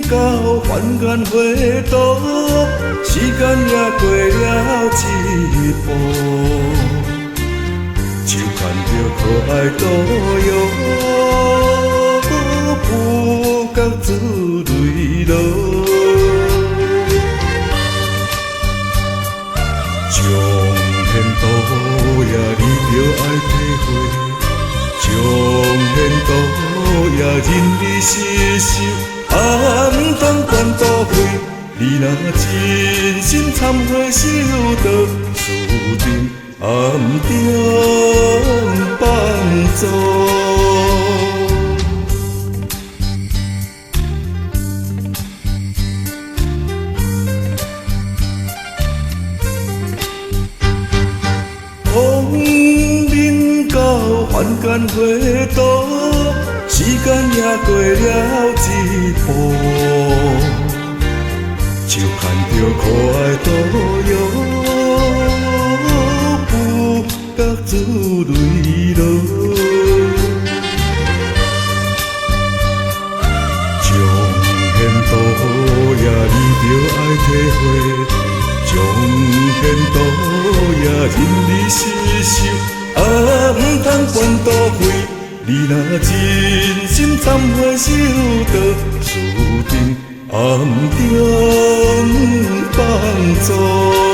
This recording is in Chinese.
到凡间花朵，时间也过了一步，就牵着可爱路哟，不觉自泪落。将缘途也你着爱体会，将缘途也任你承受，唔通管多亏。你若真心忏悔受到注定暗中放纵。风面到凡间花朵，时间也过了一步，就牵着可爱路哟，不觉自泪落。将缘途也你着爱体会，将缘途也任你承受，唔通管多亏。你若真心忏悔受到注定暗中放纵。